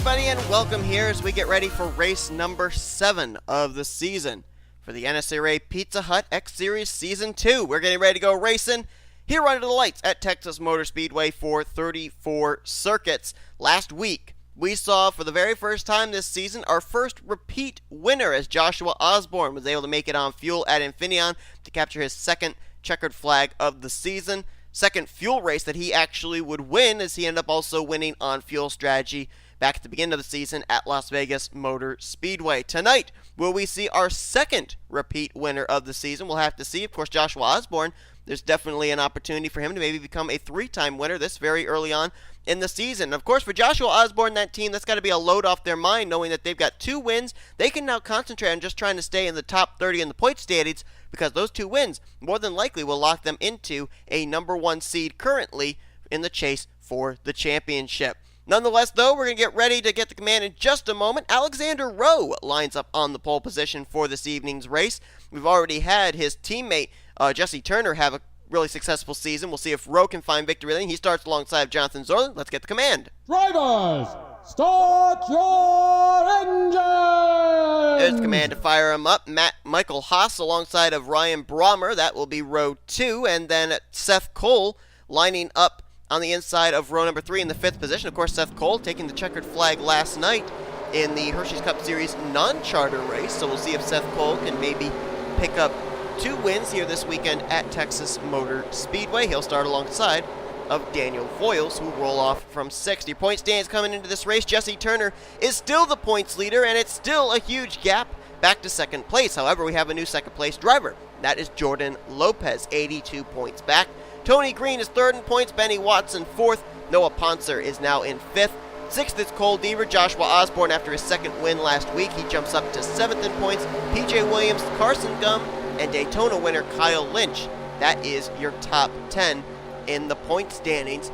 everybody, and welcome here as we get ready for race number 7 of the season for the NNSCRA Pizza Hut X Series Season 2. We're getting ready to go racing here under the lights at Texas Motor Speedway for 34 circuits. Last week, we saw for the very first time this season our first repeat winner as Joshua Osborne was able to make it on fuel at Infineon to capture his second checkered flag of the season. Second fuel race that he actually would win, as he ended up also winning on fuel strategy back at the beginning of the season at Las Vegas Motor Speedway. Tonight, will we see our second repeat winner of the season? We'll have to see. Of course, Joshua Osborne, there's definitely an opportunity for him to maybe become a 3-time winner this very early on in the season. And of course, for Joshua Osborne, that team, that's got to be a load off their mind, knowing that they've got 2 wins. They can now concentrate on just trying to stay in the top 30 in the point standings, because those 2 wins more than likely will lock them into a number 1 seed currently in the chase for the championship. Nonetheless, though, we're going to get ready to get the command in just a moment. Alexander Rowe lines up on the pole position for this evening's race. We've already had his teammate, Jesse Turner, have a really successful season. We'll see if Rowe can find victory lane. He starts alongside Jonathan Zoerlein. Let's get the command. Drivers, start your engine! There's the command to fire him up. Michael Haas alongside of Ryan Brommer. That will be row 2. And then Seth Cole lining up on the inside of row number 3 in the 5th position. Of course, Seth Cole taking the checkered flag last night in the Hershey's Cup Series non-charter race. So we'll see if Seth Cole can maybe pick up 2 wins here this weekend at Texas Motor Speedway. He'll start alongside of Daniel Voyles, who roll off from 6th. Your point stands coming into this race. Jesse Turner is still the points leader, and it's still a huge gap back to 2nd place. However, we have a new 2nd place driver. That is Jordan Lopez, 82 points back. Tony Green is 3rd in points. Benny Watson 4th. Noah Pontzer is now in 5th. 6th is Cole Deaver. Joshua Osborne, after his 2nd win last week, he jumps up to 7th in points. PJ Williams, Carson Gum, and Daytona winner Kyle Lynch. That is your top 10 in the point standings.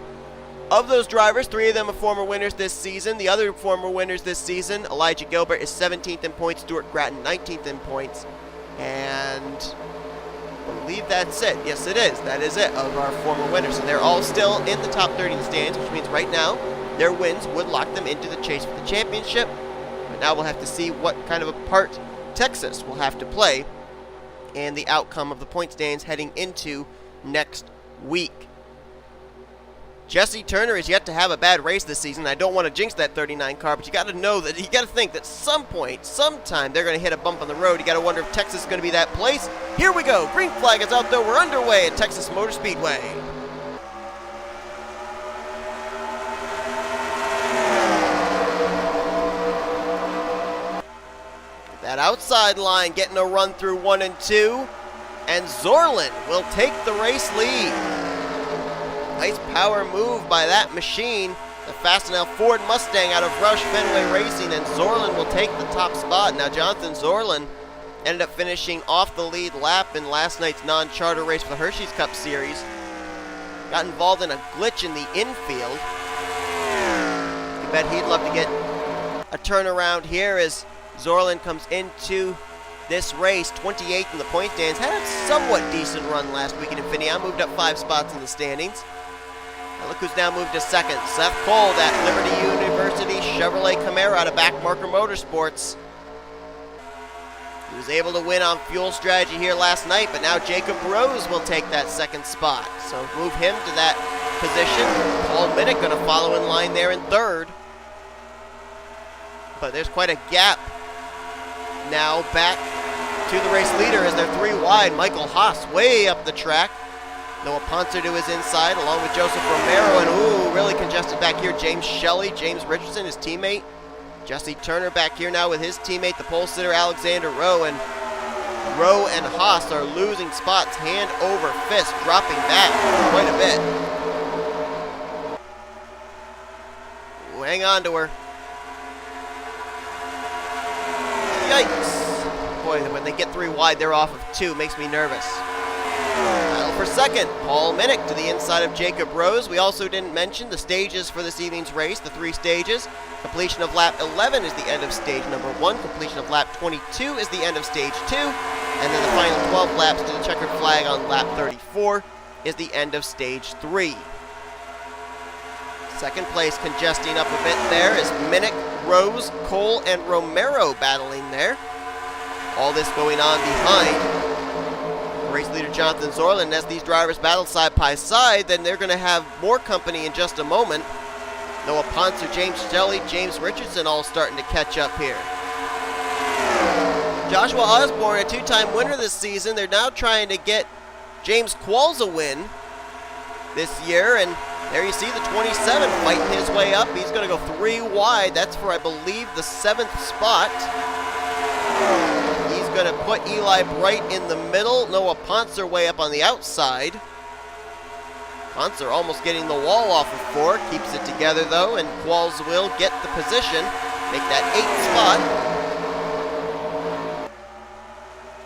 Of those drivers, 3 of them are former winners this season. The other former winners this season, Elijah Gilbert is 17th in points, Stuart Gratton 19th in points, and I believe that's it. Yes, it is. That is it of our former winners. So they're all still in the top 30 in the standings, which means right now their wins would lock them into the chase for the championship. But now we'll have to see what kind of a part Texas will have to play and the outcome of the point standings heading into next week. Jesse Turner is yet to have a bad race this season. I don't want to jinx that 39 car, but you got to know that, you got to think that some point, sometime, they're going to hit a bump on the road. You got to wonder if Texas is going to be that place. Here we go. Green flag is out there. We're underway at Texas Motor Speedway. That outside line getting a run through 1 and 2, and Zoerlein will take the race lead. Nice power move by that machine, the Fastenal Ford Mustang out of Roush Fenway Racing, and Zoerlein will take the top spot. Now, Jonathan Zoerlein ended up finishing off the lead lap in last night's non-charter race for the Hershey's Cup Series. Got involved in a glitch in the infield. I bet he'd love to get a turnaround here as Zoerlein comes into this race 28th in the point standings. Had a somewhat decent run last week in Infineon, moved up 5 spots in the standings. Now look who's now moved to 2nd. Seth Cole, that Liberty University Chevrolet Camaro out of Backmarker Motorsports. He was able to win on fuel strategy here last night, but now Jacob Rose will take that 2nd spot. So move him to that position. Paul Minnick going to follow in line there in 3rd. But there's quite a gap now back to the race leader as they're 3 wide. Michael Haas way up the track. Noah Pontzer to his inside along with Joseph Romero, and really congested back here. J Shelly, J Richardson, his teammate. Jesse Turner back here now with his teammate, the pole sitter Alexander Rowe, and Rowe and Haas are losing spots hand over fist, dropping back quite a bit. Ooh, hang on to her. Yikes. Boy, when they get 3 wide, they're off of 2. Makes me nervous. Battle for 2nd. Paul Minnick to the inside of Jacob Rose. We also didn't mention the stages for this evening's race, the 3 stages. Completion of lap 11 is the end of stage number 1. Completion of lap 22 is the end of stage 2. And then the final 12 laps to the checkered flag on lap 34 is the end of stage 3. Second place congesting up a bit there is Minnick, Rose, Cole, and Romero battling there. All this going on behind race leader Jonathan Zoerlein. As these drivers battle side by side, then they're going to have more company in just a moment. Noah Pontzer, J Shelly, J Richardson all starting to catch up here. Joshua Osborne, a two-time winner this season. They're now trying to get J Qualls a win this year, and there you see the 27 fighting his way up. He's going to go 3 wide. That's for, I believe, the 7th spot. He's going to put Eli Bright in the middle. Noah Pontzer way up on the outside. Pontzer almost getting the wall off of 4. Keeps it together, though, and Qualls will get the position. Make that 8th spot.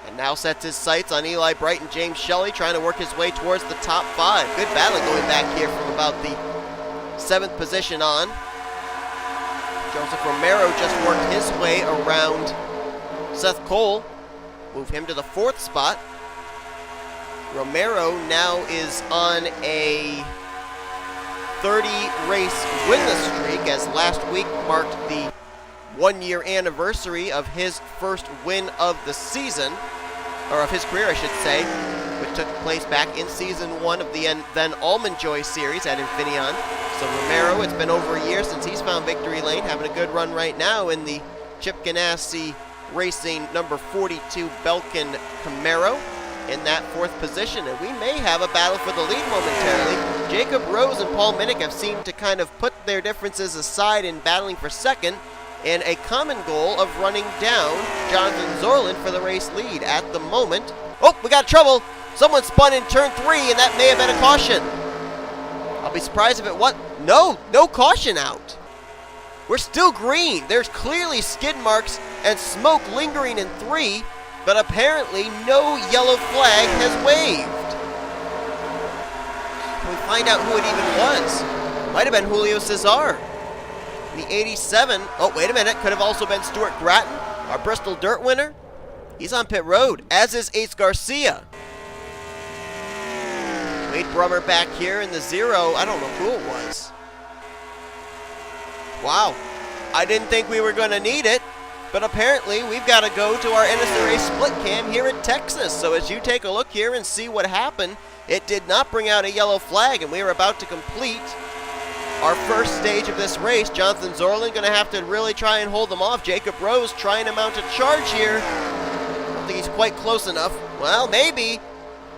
And now sets his sights on Eli Bright and J Shelly, trying to work his way towards the top 5. Good battling going back here from about the 7th position on. Joseph Romero just worked his way around Seth Cole. Move him to the 4th spot. Romero now is on a 30-race winless streak, as last week marked the 1-year anniversary of his first win of the season, or of his career, I should say, which took place back in Season 1 of the then Almond Joy Series at Infineon. So Romero, it's been over a year since he's found victory lane, having a good run right now in the Chip Ganassi Racing number 42 Belkin Camaro in that 4th position, and we may have a battle for the lead momentarily. Jacob Rose and Paul Minnick have seemed to kind of put their differences aside in battling for second, and a common goal of running down Jonathan Zoerlein for the race lead at the moment. Oh, we got trouble! Someone spun in turn 3, and that may have been a caution. I'll be surprised if it was. No caution out. We're still green. There's clearly skid marks and smoke lingering in 3, but apparently no yellow flag has waved. Can we find out who it even was? Might have been Julio Cesar. The 87, oh wait a minute, could have also been Stuart Grattan, our Bristol Dirt winner. He's on pit road, as is A Garcia. Wade Brummer back here in the 0, I don't know who it was. Wow, I didn't think we were going to need it, but apparently we've got to go to our NSCRA split cam here in Texas. So as you take a look here and see what happened, it did not bring out a yellow flag, and we are about to complete our first stage of this race. Jonathan Zoerlein going to have to really try and hold them off. Jacob Rose trying to mount a charge here. I don't think he's quite close enough. Well, maybe.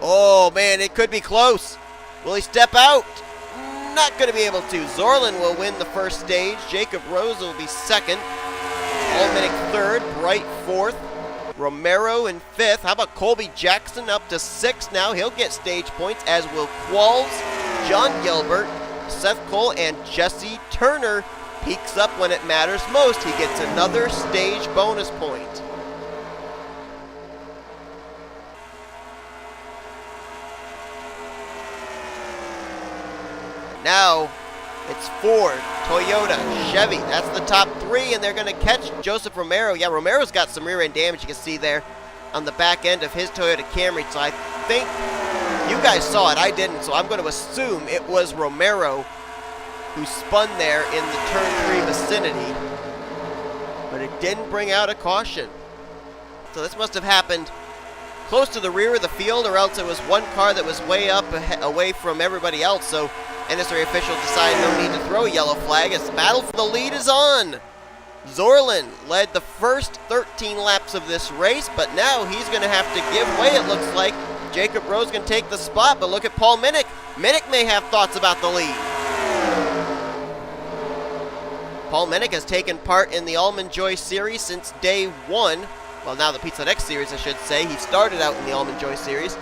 Oh, man, it could be close. Will he step out? Not going to be able to. Zoerlein will win the first stage. Jacob Rose will be second. Paul Minnick third. Bright fourth. Romero in 5th. How about Colby Jackson up to 6th now? He'll get stage points, as will Qualls, John Gilbert, Seth Cole, and Jesse Turner. Peaks up when it matters most. He gets another stage bonus point. Now it's Ford, Toyota, Chevy. That's the top 3, and they're going to catch Joseph Romero. Yeah, Romero's got some rear end damage you can see there on the back end of his Toyota Camry. So I think you guys saw it. I didn't, so I'm going to assume it was Romero who spun there in the turn 3 vicinity, but it didn't bring out a caution. So this must have happened close to the rear of the field, or else it was one car that was way up away from everybody else. So NSCRA officials decided no need to throw a yellow flag as the battle for the lead is on. Zoerlein led the first 13 laps of this race, but now he's going to have to give way, it looks like. Jacob Rose can take the spot, but look at Paul Minnick. Minnick may have thoughts about the lead. Paul Minnick has taken part in the Almond Joy Series since day 1. Well, now the Pizza X Series, I should say. He started out in the Almond Joy Series.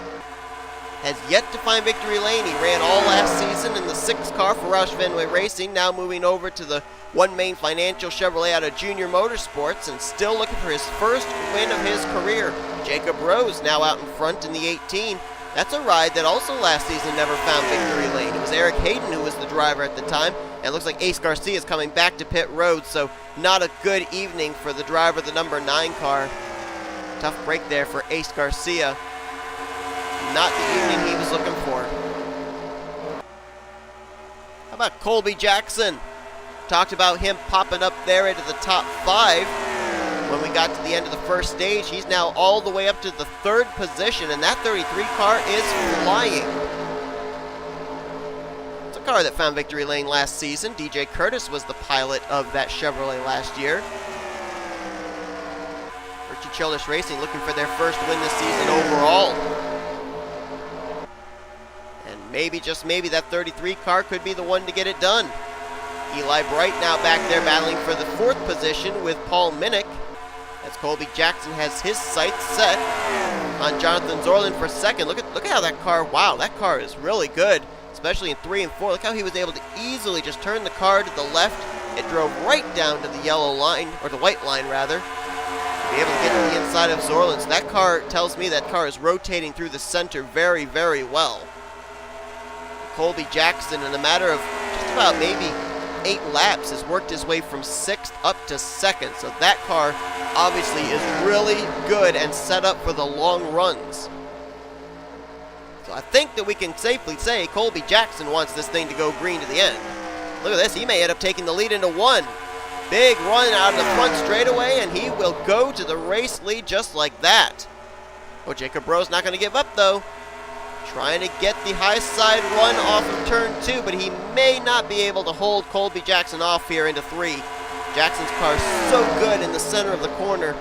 Has yet to find victory lane. He ran all last season in the 6 car for Roush Fenway Racing, now moving over to the One Main Financial Chevrolet out of Junior Motorsports, and still looking for his first win of his career. Jacob Rose now out in front in the 18. That's a ride that also last season never found victory lane. It was Eric Hayden who was the driver at the time, and it looks like A Garcia is coming back to pit road, so not a good evening for the driver of the number 9 car. Tough break there for Ace Garcia. Not the evening he was looking for. How about Colby Jackson? Talked about him popping up there into the top 5 when we got to the end of the first stage. He's now all the way up to the 3rd position, and that 33 car is flying. It's a car that found victory lane last season. DJ Curtis was the pilot of that Chevrolet last year. Richie Childress Racing looking for their first win this season overall. And maybe, just maybe, that 33 car could be the one to get it done. Eli Bright now back there battling for the 4th position with Paul Minnick, as Colby Jackson has his sights set on Jonathan Zoerlein for 2nd. Look at how that car, wow, that car is really good, especially in 3 and 4. Look how he was able to easily just turn the car to the left. It drove right down to the yellow line, or the white line rather, to be able to get to the inside of Zoerlein. So that car tells me that car is rotating through the center very, very well. Colby Jackson, in a matter of just about maybe 8 laps, has worked his way from 6th up to 2nd. So that car obviously is really good and set up for the long runs. So I think that we can safely say Colby Jackson wants this thing to go green to the end. Look at this, he may end up taking the lead into 1. Big run out of the front straightaway, and he will go to the race lead just like that. Oh, Jacob Rowe's not going to give up though. Trying to get the high side run off of turn 2, but he may not be able to hold Colby Jackson off here into 3. Jackson's car is so good in the center of the corner.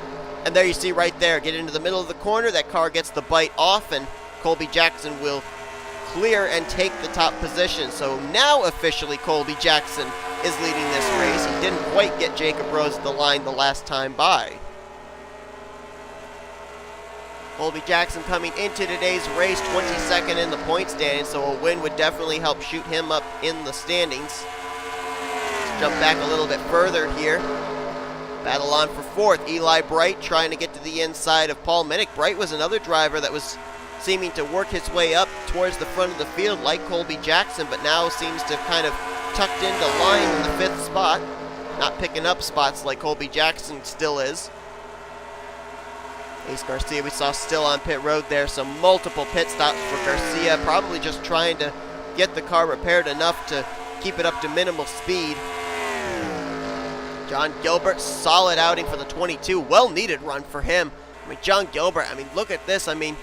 And there you see right there, get into the middle of the corner, that car gets the bite off, and Colby Jackson will clear and take the top position. So now officially Colby Jackson is leading this race. He didn't quite get Jacob Rowe at the line the last time by. Colby Jackson coming into today's race 22nd in the point standings, so a win would definitely help shoot him up in the standings. Let's jump back a little bit further here. Battle on for 4th. Eli Bright trying to get to the inside of Paul Minnick. Bright was another driver that was seeming to work his way up towards the front of the field like Colby Jackson, but now seems to have kind of tucked into line in the 5th spot. Not picking up spots like Colby Jackson still is. Ace Garcia we saw still on pit road there, so multiple pit stops for Garcia, probably just trying to get the car repaired enough to keep it up to minimal speed. John Gilbert, solid outing for the 22, well-needed run for him. I mean, John Gilbert, I mean, look at this. I mean,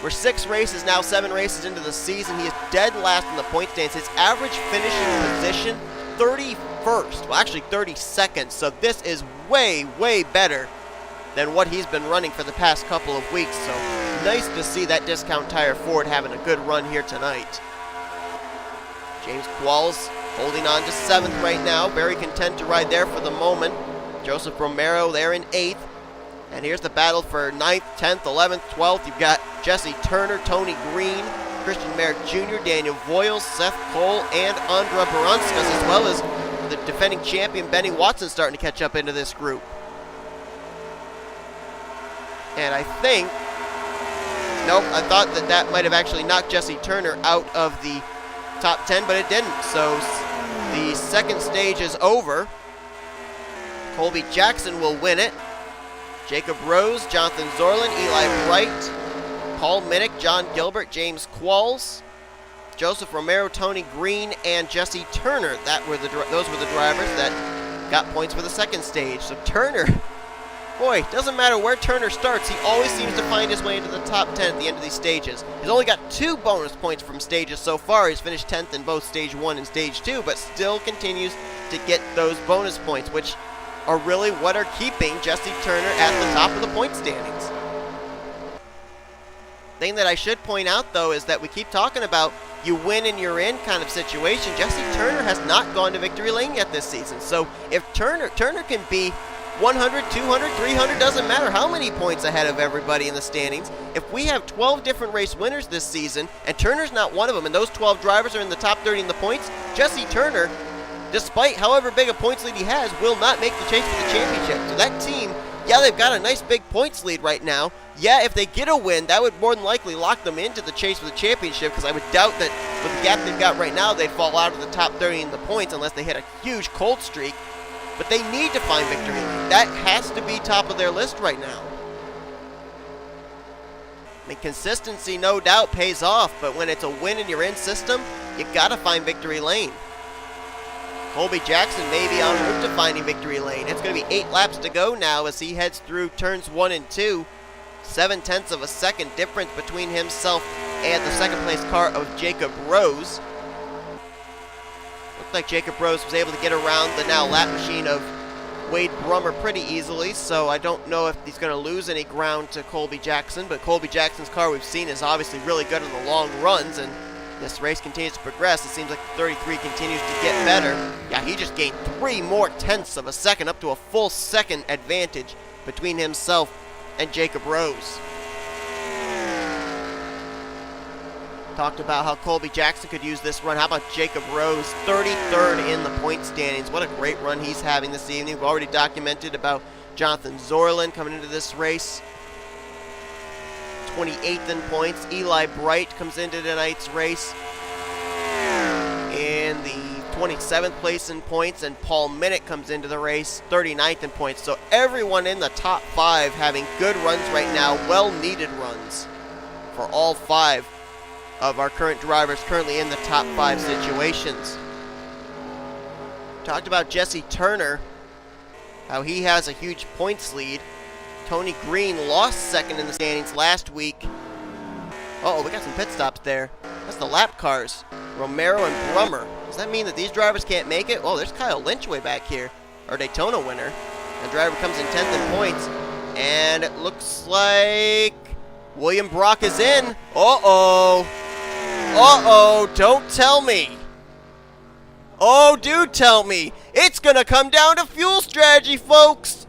we're 6 races now, 7 races into the season. He is dead last in the point standings. His average finishing position, 31st, well, actually 32nd, so this is way, way better than what he's been running for the past couple of weeks. So nice to see that Discount Tire Ford having a good run here tonight. James Qualls holding on to 7th right now. Very content to ride there for the moment. Joseph Romero there in 8th. And here's the battle for 9th, 10th, 11th, 12th. You've got Jesse Turner, Tony Green, Christian Merrick Jr., Daniel Voyles, Seth Cole, and A Baranauskas, as well as the defending champion Benny Watson starting to catch up into this group. And I think, nope, I thought that might have actually knocked Jesse Turner out of the top 10, but it didn't. So the second stage is over. Colby Jackson will win it. Jacob Rowe, Jonathan Zoerlein, Eli Bright, Paul Minnick, John Gilbert, James Qualls, Joseph Romero, Tony Green, and Jesse Turner. Those were the drivers that got points for the second stage. So Turner, boy, doesn't matter where Turner starts, he always seems to find his way into the top 10 at the end of these stages. He's only got 2 bonus points from stages so far. He's finished 10th in both stage 1 and stage 2, but still continues to get those bonus points, which are really what are keeping Jesse Turner at the top of the point standings. Thing that I should point out, though, is that we keep talking about you win and you're in kind of situation. Jesse Turner has not gone to victory lane yet this season. So if Turner can be 100, 200, 300, doesn't matter how many points ahead of everybody in the standings. If we have 12 different race winners this season, and Turner's not one of them, and those 12 drivers are in the top 30 in the points, Jesse Turner, despite however big a points lead he has, will not make the chase for the championship. So that team, yeah, they've got a nice big points lead right now. Yeah, if they get a win, that would more than likely lock them into the chase for the championship, because I would doubt that with the gap they've got right now, they'd fall out of the top 30 in the points unless they hit a huge cold streak. But they need to find victory. That has to be top of their list right now. I mean, consistency, no doubt, pays off, but when it's a win and you're in system, you got to find victory lane. Colby Jackson may be en route to finding victory lane. It's going to be 8 laps to go now as he heads through turns 1 and 2. 7/10 of a second difference between himself and the second place car of Jacob Rose. Looked like Jacob Rose was able to get around the now lap machine of Wade Brummer pretty easily, so I don't know if he's going to lose any ground to Colby Jackson, but Colby Jackson's car we've seen is obviously really good in the long runs, and this race continues to progress. It seems like the 33 continues to get better. Yeah, he just gained 3 more tenths of a second, up to a full second advantage between himself and Jacob Rose. Talked about how Colby Jackson could use this run. How about Jacob Rose, 33rd in the point standings? What a great run he's having this evening. We've already documented about J Zoerlein coming into this race. 28th in points. Eli Bright comes into tonight's race in the 27th place in points, and Paul Minnick comes into the race 39th in points. So everyone in the top 5 having good runs right now, well-needed runs for all 5 of our current drivers currently in the top 5 situations. Talked about Jesse Turner, how he has a huge points lead. Tony Green lost second in the standings last week. Uh-oh, we got some pit stops there. That's the lap cars. Romero and Brummer. Does that mean that these drivers can't make it? Oh, there's Kyle Lynch way back here. Our Daytona winner. The driver comes in 10th in points. And it looks like William Brock is in. Uh-oh. Uh-oh, don't tell me. Oh, do tell me. It's going to come down to fuel strategy, folks.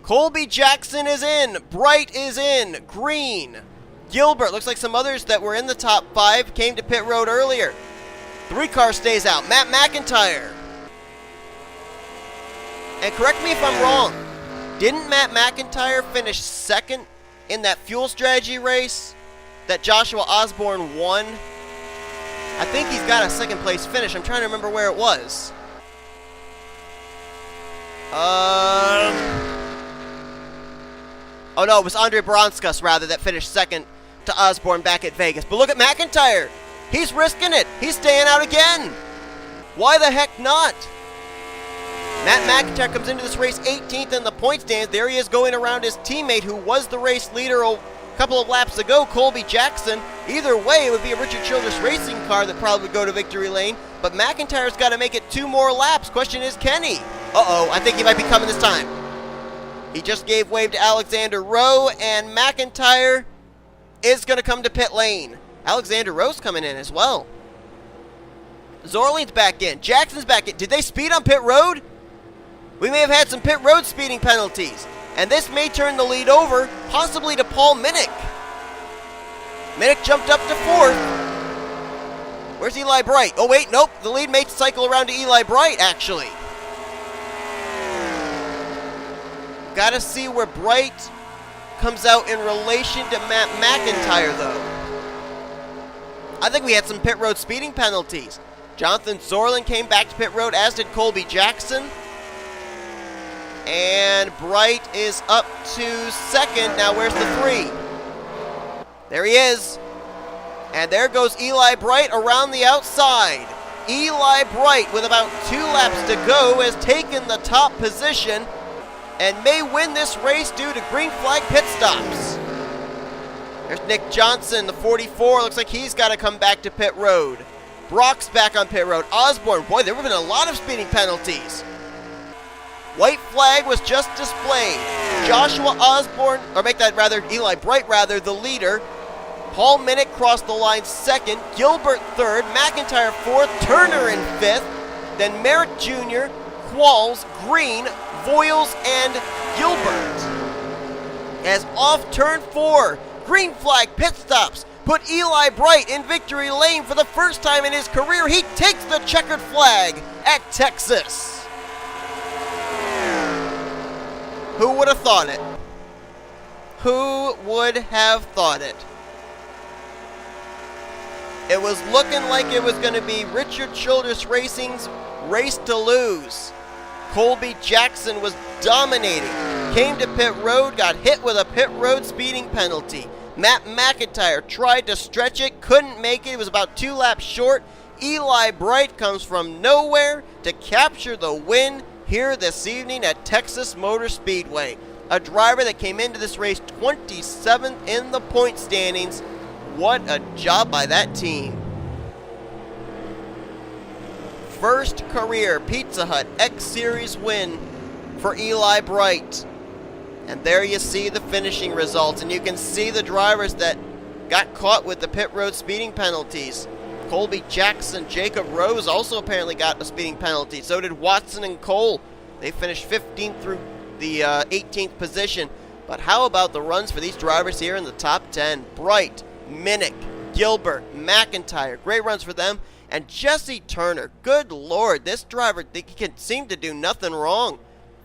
Colby Jackson is in. Bright is in. Green. Gilbert. Looks like some others that were in the top 5 came to pit road earlier. 3 car stays out. Matt McIntire. And correct me if I'm wrong. Didn't Matt McIntire finish second in that fuel strategy race that Joshua Osborne won? I think he's got a second place finish. I'm trying to remember where it was. Oh no, it was A Baranauskas rather that finished second to Osborne back at Vegas. But look at McIntire. He's risking it. He's staying out again. Why the heck not? Matt McIntire comes into this race 18th in the point stands. There he is going around his teammate who was the race leader a couple of laps ago, Colby Jackson. Either way, it would be a Richard Childress racing car that probably would go to victory lane. But McIntyre's got to make it 2 more laps. Question is, can he? Uh-oh, I think he might be coming this time. He just gave way to Alexander Rowe, and McIntire is going to come to pit lane. Alexander Rowe's coming in as well. Zoerlein's back in. Jackson's back in. Did they speed on pit road? We may have had some pit road speeding penalties. And this may turn the lead over, possibly to Paul Minnick. Minnick jumped up to 4th. Where's Eli Bright? Oh, wait, nope. The lead may cycle around to Eli Bright, actually. Gotta see where Bright comes out in relation to Matt McIntire, though. I think we had some pit road speeding penalties. J Zoerlein came back to pit road, as did Colby Jackson. And Bright is up to second. Now where's the 3? There he is. And there goes Eli Bright around the outside. Eli Bright, with about 2 laps to go, has taken the top position and may win this race due to green flag pit stops. There's Nick Johnson, the 44. Looks like he's got to come back to pit road. Brock's back on pit road. Osborne, boy, there have been a lot of speeding penalties. White flag was just displayed. Joshua Osborne, or make that rather, Eli Bright rather, the leader. Paul Minnick crossed the line 2nd. Gilbert 3rd. McIntire 4th. Turner in 5th. Then Merrick Jr., Qualls, Green, Voyles, and Gilbert. As off turn 4, green flag pit stops put Eli Bright in victory lane for the first time in his career. He takes the checkered flag at Texas. Who would have thought it? Who would have thought it? It was looking like it was going to be Richard Childress Racing's race to lose. Colby Jackson was dominating. Came to pit road, got hit with a pit road speeding penalty. Matt McIntire tried to stretch it, couldn't make it. It was about 2 laps short. Eli Bright comes from nowhere to capture the win here this evening at Texas Motor Speedway. A driver that came into this race 27th in the point standings. What a job by that team. First career Pizza Hut X Series win for Eli Bright. And there you see the finishing results, and you can see the drivers that got caught with the pit road speeding penalties. Colby Jackson, Jacob Rose also apparently got a speeding penalty. So did Watson and Cole. They finished 15th through the 18th position. But how about the runs for these drivers here in the top 10? Bright, Minnick, Gilbert, McIntire. Great runs for them. And Jesse Turner. Good Lord, this driver, they can seem to do nothing wrong.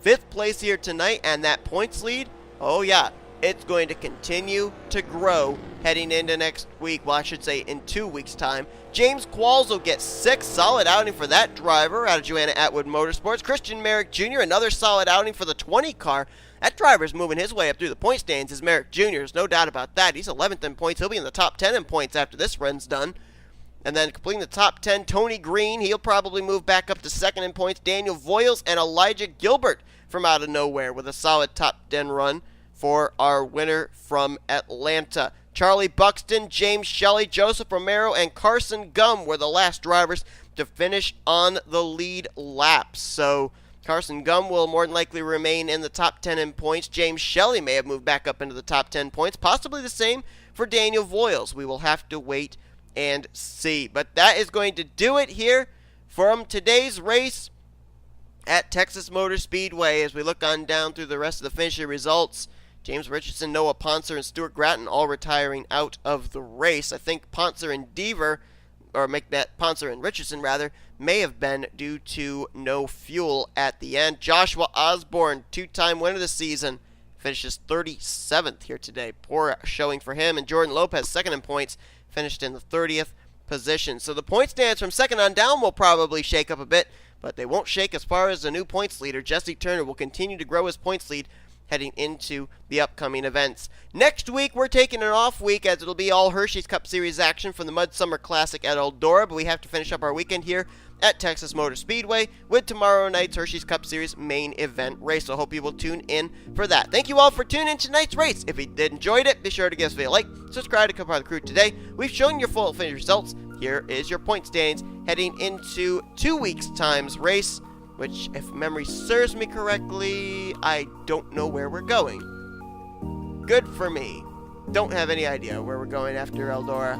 5th place here tonight, and that points lead, oh yeah, it's going to continue to grow heading into next week. Well, I should say in 2 weeks' time. James Qualls will get 6th, solid outing for that driver out of Joanna Atwood Motorsports. Christian Merrick Jr., another solid outing for the 20 car. That driver's moving his way up through the point stands is Merrick Jr., there's no doubt about that. He's 11th in points. He'll be in the top 10 in points after this run's done. And then completing the top 10, Tony Green. He'll probably move back up to 2nd in points. Daniel Voyles and Elijah Gilbert from out of nowhere with a solid top 10 run for our winner from Atlanta. Charlie Buxton, James Shelly, Joseph Romero, and Carson Gum were the last drivers to finish on the lead laps. So Carson Gum will more than likely remain in the top 10 in points. James Shelly may have moved back up into the top 10 points. Possibly the same for Daniel Voyles. We will have to wait and see. But that is going to do it here from today's race at Texas Motor Speedway. As we look on down through the rest of the finisher results, James Richardson, Noah Pontzer, and Stuart Gratton all retiring out of the race. I think Pontzer and Deaver, or make that Pontzer and Richardson rather, may have been due to no fuel at the end. Joshua Osborne, 2-time winner this season, finishes 37th here today. Poor showing for him. And Jordan Lopez, 2nd in points, finished in the 30th position. So the point stands from 2nd on down will probably shake up a bit, but they won't shake as far as the new points leader. Jesse Turner will continue to grow his points lead heading into the upcoming events. Next week, we're taking an off week as it'll be all Hershey's Cup Series action from the Mud Summer Classic at Eldora, but we have to finish up our weekend here at Texas Motor Speedway with tomorrow night's Hershey's Cup Series main event race. So I hope you will tune in for that. Thank you all for tuning in to tonight's race. If you did enjoy it, be sure to give us a like, subscribe to become part of the crew today. We've shown your full finish results. Here is your point standings heading into 2 weeks' time's race, which, if memory serves me correctly, I don't know where we're going. Good for me. Don't have any idea where we're going after Eldora.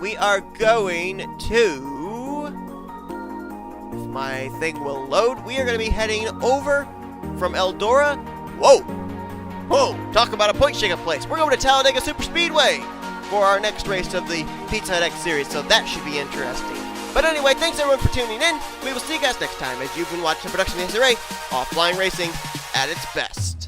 We are going to, if my thing will load, we are going to be heading over from Eldora. Whoa, talk about a point shake-up place. We're going to Talladega Superspeedway for our next race of the Pizza Hut X Series, so that should be interesting. But anyway, thanks everyone for tuning in. We will see you guys next time as you've been watching the production of NNSCRA Offline Racing at its best.